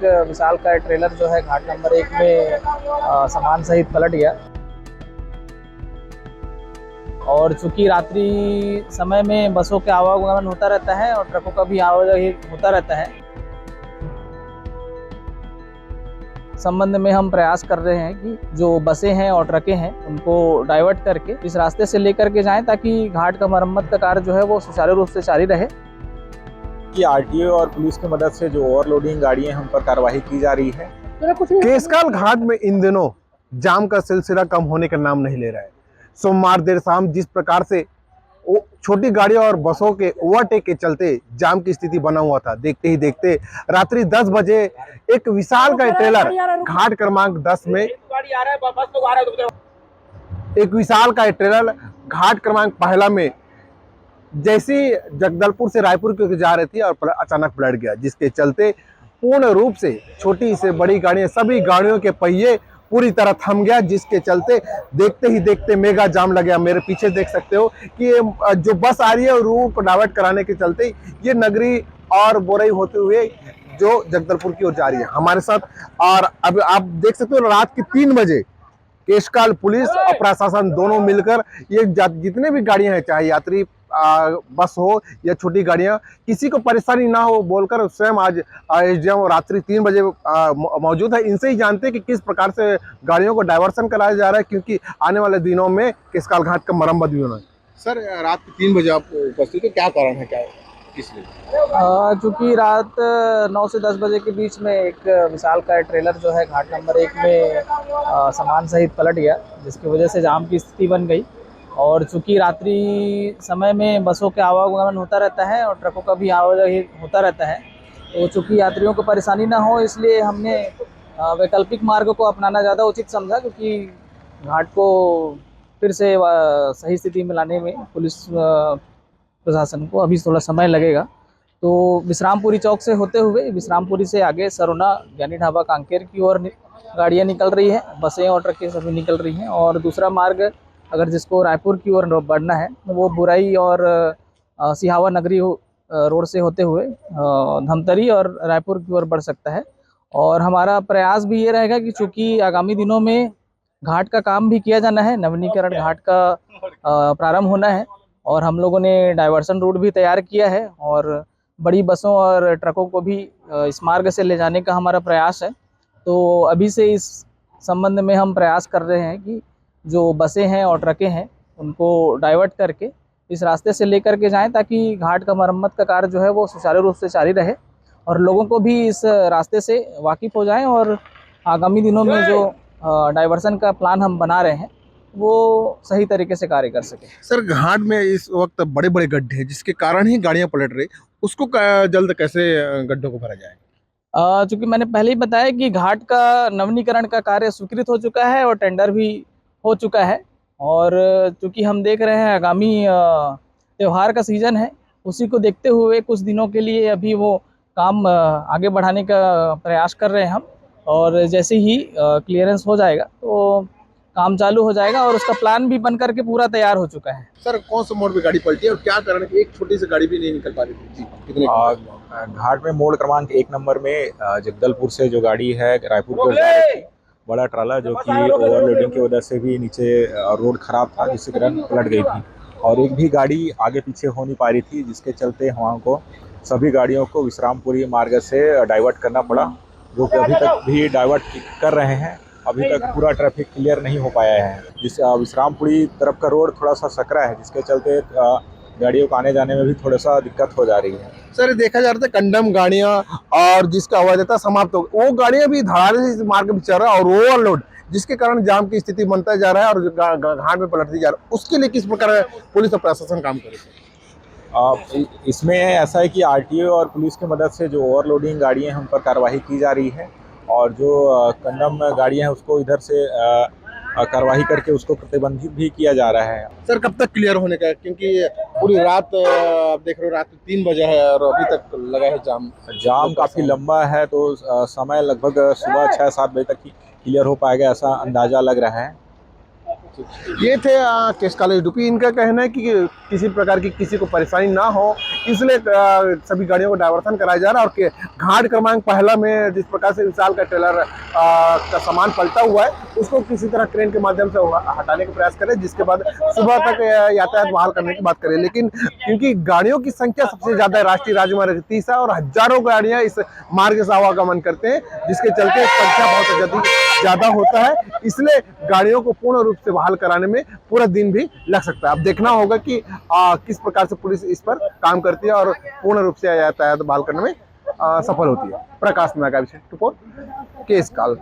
एक विशाल का ट्रेलर जो है घाट नंबर 1 में सामान सहित पलट गया। और चूंकि रात्रि समय में बसों के आवागमन होता रहता है और ट्रकों का भी आवाजाही होता रहता है, संबंध में हम प्रयास कर रहे हैं कि जो बसें हैं और ट्रकें हैं उनको डाइवर्ट करके इस रास्ते से लेकर के जाएं ताकि घाट का मरम्मत का कार्य जो है वो सुचारू रूप से जारी रहे। कि आरटीओ और पुलिस की मदद से जो ओवरलोडिंग गाड़ियां हैं उन पर कार्रवाई की जा रही है। केशकाल घाट में इन दिनों जाम का सिलसिला कम होने का नाम नहीं ले रहा है। सोमवार देर शाम जिस प्रकार से छोटी गाड़ियों और बसों के ओवरटेक के चलते जाम की स्थिति बना हुआ था, देखते ही देखते रात्रि 10 बजे एक विशाल का ट्रेलर घाट क्रमांक 10 में एक विशाल का ट्रेलर घाट क्रमांक 1 में जैसी जगदलपुर से रायपुर की ओर जा रही थी और अचानक पलट गया, जिसके चलते पूर्ण रूप से छोटी से बड़ी गाड़ियां सभी गाड़ियों के पहिए पूरी तरह थम गया, जिसके चलते देखते ही देखते मेगा जाम लग गया। मेरे पीछे देख सकते हो कि ये जो बस आ रही है रूट को डाइवर्ट कराने के चलते ये नगरी और बोरई होते हुए जो जगदलपुर की ओर जा रही है हमारे साथ। और अब आप देख सकते हो रात के 3 बजे केशकाल पुलिस और प्रशासन दोनों मिलकर ये जितने भी गाड़ियां हैं, चाहे यात्री बस हो या छोटी गाड़ियां, किसी को परेशानी ना हो बोलकर स्वयं आज एसडीएम रात्रि 3 बजे मौजूद है। इनसे ही जानते हैं कि किस प्रकार से गाड़ियों को डाइवर्सन कराया जा रहा है, क्योंकि आने वाले दिनों में केशकाल घाट का मरम्मत भी होना है। सर, रात के 3 बजे आप उपस्थित हो, क्या कारण है, क्या किस लिए? चूँकि रात 9 से 10 बजे के बीच में एक विशाल का ट्रेलर जो है घाट नंबर 1 में सामान सहित पलट गया, जिसकी वजह से जाम की स्थिति बन गई। और चूँकि रात्रि समय में बसों के आवागमन होता रहता है और ट्रकों का भी आवाजाही होता रहता है, तो चूँकि यात्रियों को परेशानी ना हो इसलिए हमने वैकल्पिक मार्ग को अपनाना ज़्यादा उचित समझा, क्योंकि घाट को फिर से सही स्थिति में लाने में पुलिस प्रशासन को अभी थोड़ा समय लगेगा। तो विश्रामपुरी चौक से होते हुए विश्रामपुरी से आगे सरोना ज्ञानी ढाबा कांकेर की ओर गाड़ियाँ निकल रही हैं, बसें और ट्रकें सभी निकल रही हैं। और दूसरा मार्ग अगर जिसको रायपुर की ओर बढ़ना है वो बुराई और सिहावा नगरी रोड से होते हुए धमतरी और रायपुर की ओर बढ़ सकता है। और हमारा प्रयास भी ये रहेगा कि चूँकि आगामी दिनों में घाट का काम भी किया जाना है, नवीनीकरण घाट का प्रारंभ होना है और हम लोगों ने डाइवर्सन रूट भी तैयार किया है और बड़ी बसों और ट्रकों को भी इस मार्ग से ले जाने का हमारा प्रयास है। तो अभी से इस संबंध में हम प्रयास कर रहे हैं कि जो बसें हैं और ट्रकें हैं उनको डाइवर्ट करके इस रास्ते से लेकर के जाएं ताकि घाट का मरम्मत का कार्य जो है वो सुचारू रूप से जारी रहे और लोगों को भी इस रास्ते से वाकिफ़ हो जाएं और आगामी दिनों में जो डाइवर्सन का प्लान हम बना रहे हैं वो सही तरीके से कार्य कर सके। सर, घाट में इस वक्त बड़े बड़े गड्ढे हैं जिसके कारण ही गाड़ियां पलट रही, उसको जल्द कैसे गड्ढों को भरा जाए? चूँकि मैंने पहले ही बताया कि घाट का नवीनीकरण का कार्य स्वीकृत हो चुका है और टेंडर भी हो चुका है। और चूँकि हम देख रहे हैं आगामी त्यौहार का सीज़न है, उसी को देखते हुए कुछ दिनों के लिए अभी वो काम आगे बढ़ाने का प्रयास कर रहे हैं हम। और जैसे ही क्लियरेंस हो जाएगा तो काम चालू हो जाएगा और उसका प्लान भी बन करके पूरा तैयार हो चुका है। सर, कौन सा मोड़ पे गाड़ी पलटी है और क्या कारण है कि एक छोटी सी गाड़ी भी नहीं निकल पा रही थी? जी, कितने घाट में मोड़ क्रमांक 1 नंबर में जगदलपुर से जो गाड़ी है रायपुर की ओर जा रही थी, बड़ा ट्राला जो कि ओवरलोडिंग की वजह से भी नीचे रोड खराब था जिसके कारण पलट गई थी और एक भी गाड़ी आगे पीछे हो नहीं पा रही थी, जिसके चलते हम को सभी गाड़ियों को विश्रामपुरी मार्ग से डाइवर्ट करना पड़ा, जो कि अभी तक भी डाइवर्ट कर रहे हैं। अभी तक पूरा ट्रैफिक क्लियर नहीं हो पाया है। जिस विश्रामपुरी तरफ का रोड थोड़ा सा सकरा है, जिसके चलते गाड़ियों को आने जाने में भी थोड़ा सा दिक्कत हो जा रही है। सर, देखा जा रहा था कंडम गाड़ियां और जिसका अवैधता समाप्त हो, वो गाड़ियां भी धारावी से मार्ग में चल रहा है और ओवरलोड, जिसके कारण जाम की स्थिति बनता जा रहा है और घाट में पलटती जा रहा है। उसके लिए किस प्रकार पुलिस और प्रशासन काम करे? इसमें ऐसा है कि आरटीओ और पुलिस की मदद से जो ओवरलोडिंग गाड़ियां हैं उन पर कार्रवाई की जा रही है और जो कंडम गाड़ियां हैं उसको इधर से कार्रवाई करके उसको प्रतिबंधित भी किया जा रहा है। सर, कब तक क्लियर होने का है, क्योंकि पूरी रात आप देख रहे हो, रात 3 बजे है और अभी तक लगा है जाम काफी लंबा है, तो समय लगभग सुबह 6-7 बजे तक ही क्लियर हो पाएगा ऐसा अंदाजा लग रहा है। ये थे केस कॉलेज डुपी। इनका कहना है कि किसी प्रकार की किसी को परेशानी ना हो, इसलिए सभी गाड़ियों को डायवर्सन कराया जा रहा है। और घाट क्रमांक पहला में जिस प्रकार से विशाल का ट्रेलर का सामान पलटा हुआ है, उसको किसी तरह क्रेन के माध्यम से हटाने का प्रयास करें, जिसके बाद सुबह तक यातायात बहाल करने की बात करें। लेकिन क्योंकि गाड़ियों की संख्या सबसे ज्यादा है, राष्ट्रीय राजमार्ग 30 है और हजारों गाड़ियां इस मार्ग से आवागमन करते हैं, जिसके चलते संख्या बहुत ज्यादा होता है, इसलिए गाड़ियों को पूर्ण रूप से बहाल कराने में पूरा दिन भी लग सकता है। अब देखना होगा कि किस प्रकार से पुलिस इस पर काम करती है और पूर्ण रूप से यातायात बहाल करने में सफल होती है। प्रकाश नागा, रिपोर्ट केस काल।